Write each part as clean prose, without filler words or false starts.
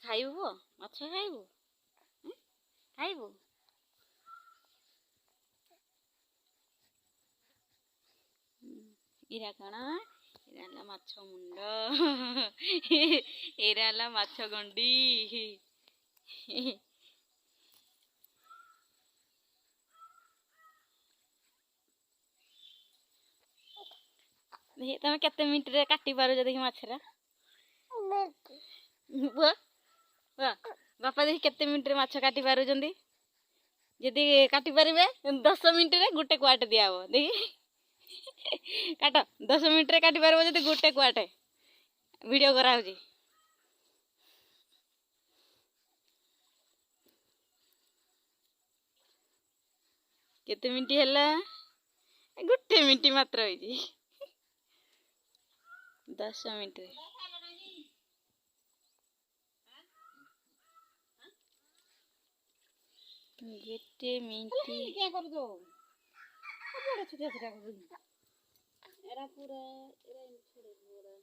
ଖାଇବୁ ପୁଅ? ମାଛ ଖାଇବୁ? ଖାଇବୁ? ଏଇରା କଣ? ଏଇରା ହେଲା ମାଛ ମୁଣ୍ଡ। ଏଇରା ହେଲା ମାଛ ଗଣ୍ଡି। ତମେ केते मिनट रे काटी पारो देखि माछरा? बुआ बुआ बापा देखि केते मिनट रे माछ काटी पारुचंदी? यदि काटी पारिबे 10 मिनट रे गुटे क्वाट दियाबो देखि। काट 10 मिनट रे काटी पारबो जदि गुटे क्वाट वीडियो करा होजी। केते मिनट हैला? गुटे मिनट मात्र होई 10 मिनट रे। गुटे मिनट क्या कर दो? बड़ा छोटा छोटा कर दो। एरा पूरा एरा छोड़ पूरा।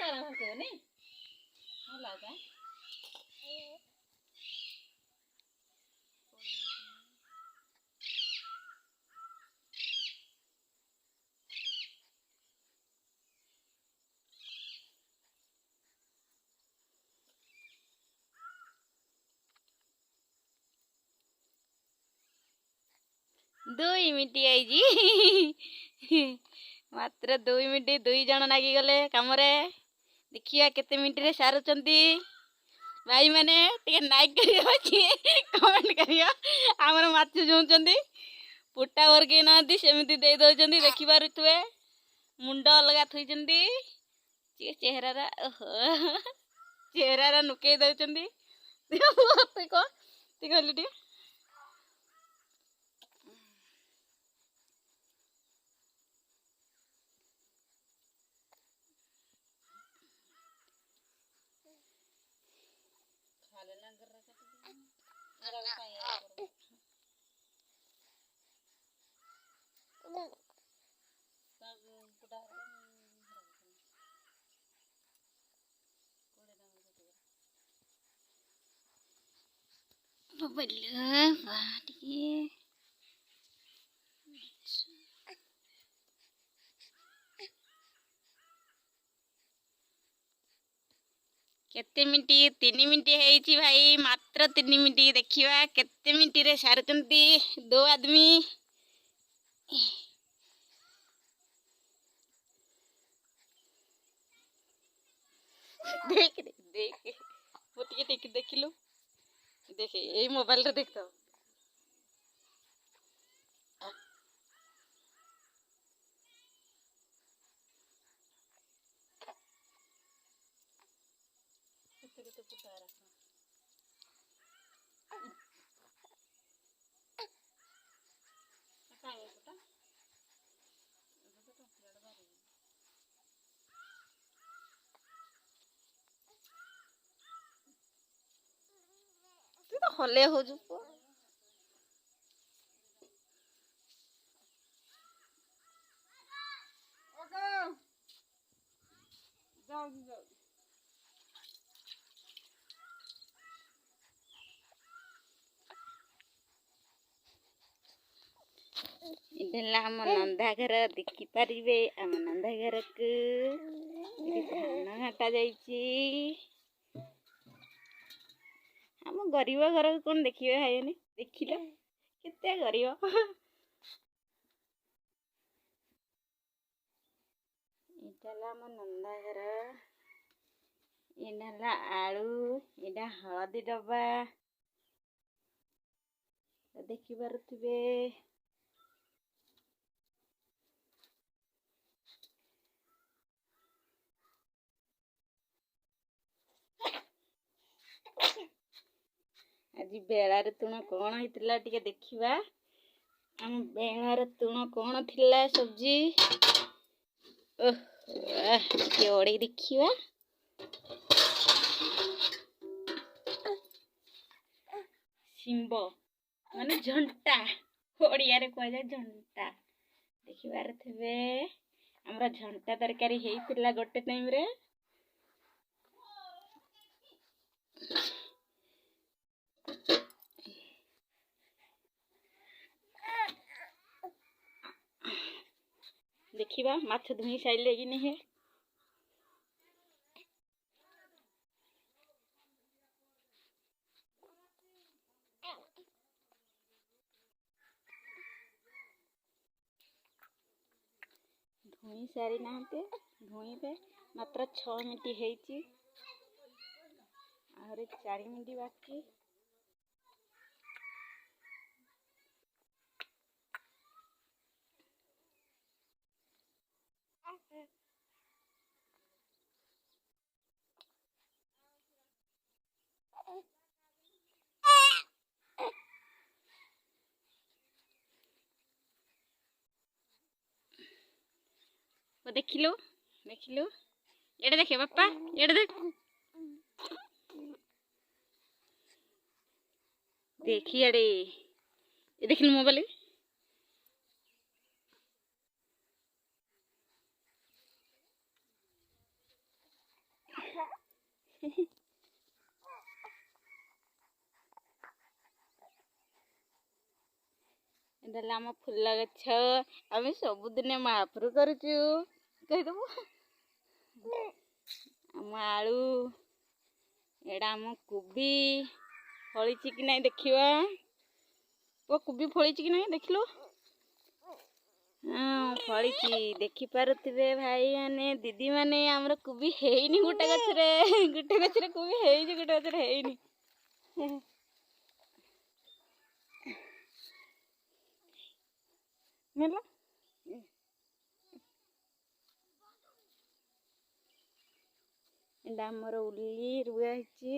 तारा भाग नहीं होला का 2 मिनट आई जी। मात्र 2 मिनट 2 जन नागी गले काम रे। देखिया केते मिनट रे सारुचंती भाई माने टिके लाइक करियो कि कमेंट करियो। हमर माछ जोंचंती पुट्टा वर्गे नांती सेमिति दे दोचंती देखि पारुथुए। मुंड अलगा थुइचंती चेहरा रा ओहो चेहरा रा नुके दउचंती। तू कहली टिके केते मिनट 3 मिनट है भाई मात्र 3 मिनट देखिए केते मिनट रे सारुचंती 2 आदमी। देख देख वो टिके देखिलु देखे यही मोबाइल रे देख तो तू तो हले हो जु जाओ जाओ इधर हम नंदा घर देखि पारिबे। हम नंदा घर को धान घाटा जाइछि। हम गरीब घर को कौन देखिए है देखिल केते गरीब। इटाला हम नंदा घर इनाला आलू इडा हळदी डब्बा देखि पारुथिबे। आज बेलार तुण कौन होइतिला टिके देखिबा। हम बेलार तुण कौन थिला सब्जी ଟିକେ ଓଡ଼େଇ ଦେଖିବା। ଶିମ୍ବ ମାନେ ଝଣ୍ଟା, ଓଡ଼ିଆରେ କୁହାଯାଏ ଝଣ୍ଟା। ଦେଖିବାରେ ଥିବେ ଆମର ଝଣ୍ଟା ତରକାରୀ ହେଇଥିଲା ଗୋଟେ ଟାଇମ୍ରେ। ଦେଖିବା ମାଛ ଧୁଇ ସାଇଲେ କି ନାହିଁ। ଧୁଇ ସାରି ନାହାନ୍ତି, ଧୁଇବେ। ମାତ୍ର 6 ମିନିଟ୍ ହେଇଛି, ଆହୁରି 4 ମିନିଟ୍ ବାକି। ଦେଖିଲୁ ଦେଖିଲୁ, ଏଇଟା ଦେଖେ ବାପା, ଏଇଟା ଦେଖ, देखी अड़े ये देख मोबाइल। आम फुल गछ आम सबुदिन महापुर करुचु कहीदेबू। आम आलू एड़ा आम कोबी फली कि नहीं देखिवा। वो कोबी फली कि नहीं देखिलु। हाँ फली देखी पारुथिबे भाई माने दीदी माने आमर कोबी हेइनी गोटे गछरे कोबी हेइनी गोटे गछरे हेइनी। नेला एडा आमर उल्ली रुआ हिची।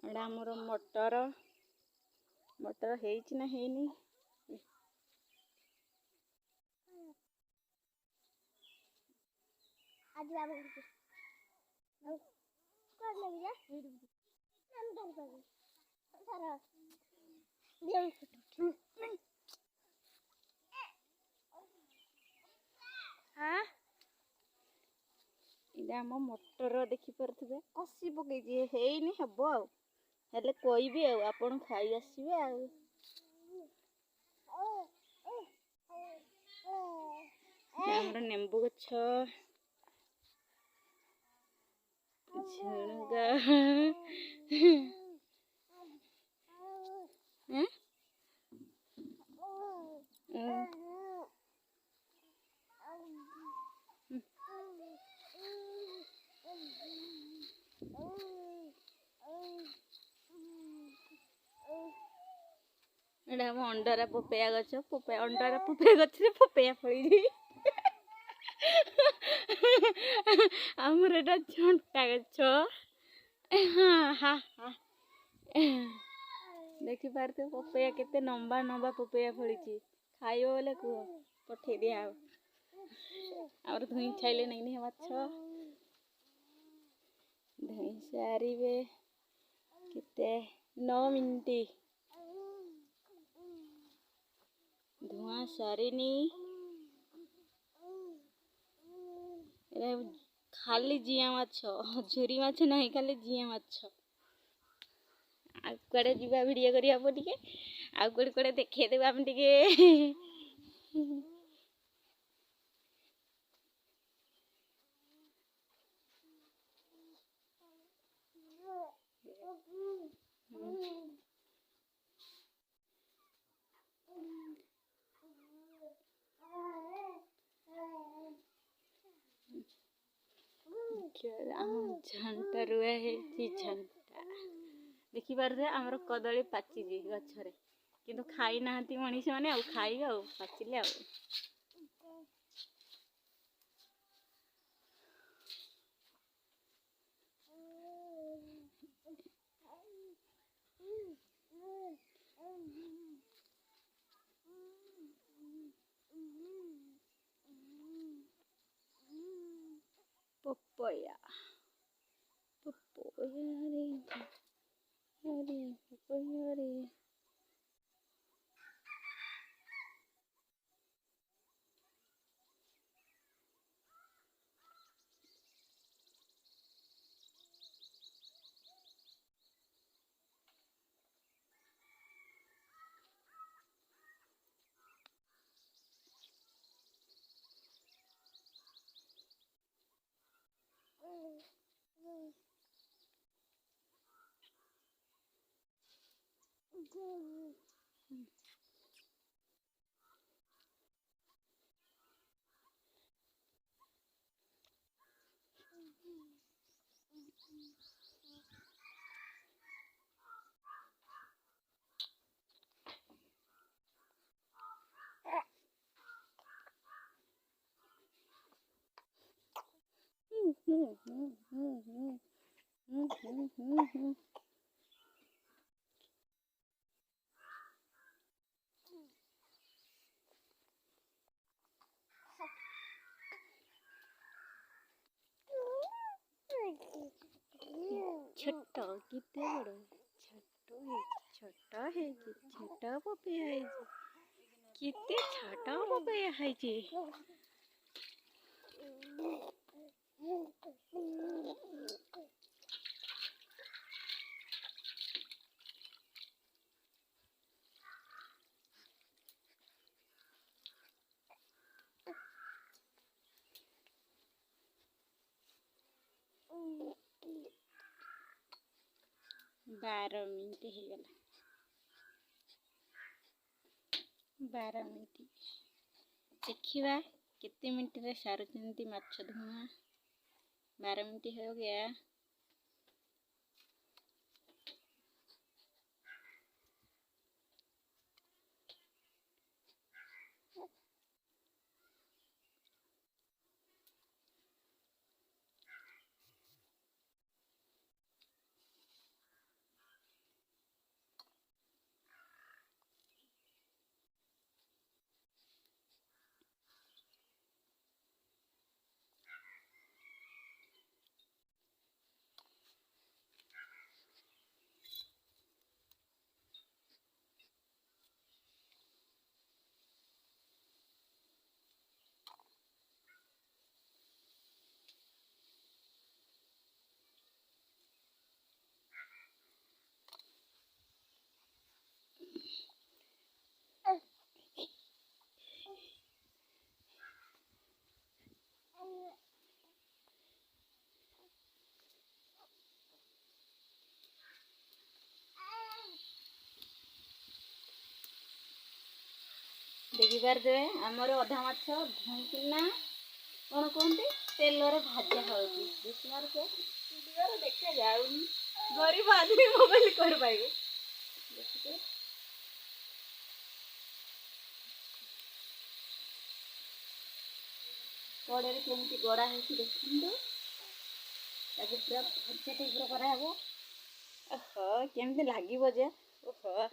एडा आमर मटर मटर हेइची ना हेइनी। आज बाबू कर लग जा हम डर कर सारा देव हां इदा हम मटर देखि परथिबे कसी पकै जे हेइनी हबो आ हेले कोइबी आ आपण खाई आसीबे आ। हमर नेंबू गछ झुणगा एडा हम अंडारा पपया गछ पपया अंडारा पपया गछ रे पपया फली आमर एटा झंटा गछ। हाँ हाँ हाँ देखी पारते पपया केते लंबा लंबा पपया फली खाइबो बोले कुह पठे दिया और धुई छाइले नहीं नहीं माछ धुई सारिबे केते 9 मिनिट धुआं सारिनी खाली जिया माछ झुरी माछ नहीं खाली जिया माछ। आ कुआडे जीवा वीडियो करिया पो टिके आ कुआडे कुआडे देखे देबा हम टिके। झंटा रुआ है झंटा देखी पारे आमर कदली पाची गछरे किंतु खाई नाहंती मनीष माने आ खाइबे आ पाचिले आ। पपया पपया रे अरे पपया रे। छोट किते बड़ छोट है छोट पपया है किते छोट पपया है बारह मिनट हो गला 12 मिनट देखिए कितने मिनट रे सारुचंती माछ धुआं 12 मिनट हो गया। देखी पारे आमर अधा माछ धोईकिना कौन कहते तेल भाजा हो देखा जाऊनी गरीब आदमी मोबाइल कर पाइबे देखिए कड़े केमती गड़ा है देखते पूरा भजा टाइप कराब। ओह केमती लगे जे ओह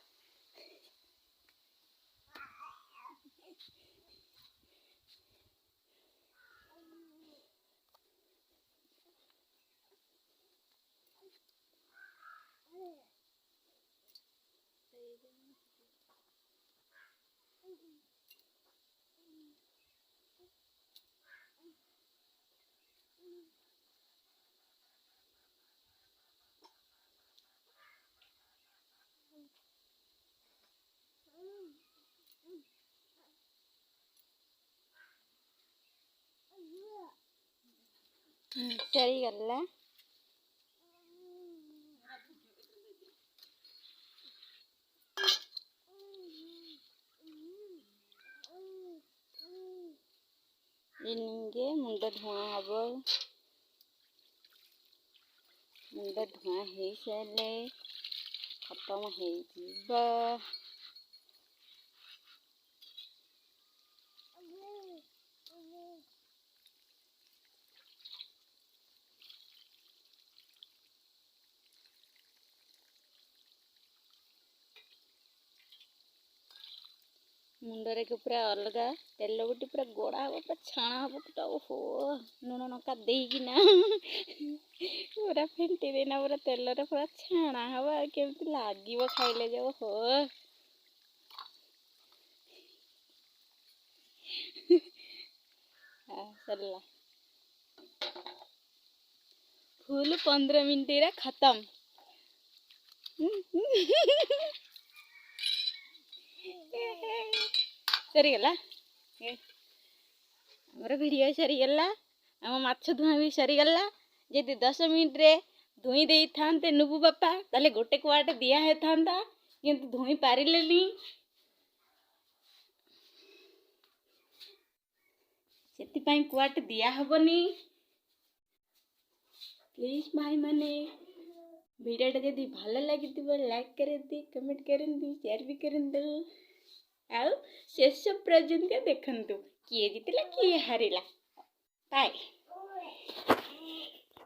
चली गला इनके मुंड धुआ हम मुंड धुआ हो सारे खत्म हो मुंडरे के पूरा अलग तेल गोटी पूरा गोड़ा हम पूरा छाणा हम पूरा ओहो लुण लंका देना पूरा फेंटी देना पूरा तेल पूरा छाणा हम केमती लगे खाइले जो ओहो सरला फुल 15 मिनट खत्म सरीगला आमर भिडियो सरीगला आम माछ धुआ भी सरीगला जदि 10 मिनट रे धुई दे था नुबू बापा ताले गोटे कुआट दिया था किंतु धुई पारिलेनी से कुआट दिया हबनी प्लीज भाई माने वीडियोटा जदि भल लगी लाइक कर दी कमेंट कर दी शेयर भी कर दो आउ शेष पर्यंत देखंतु किए जीतला किए हारिला बाय।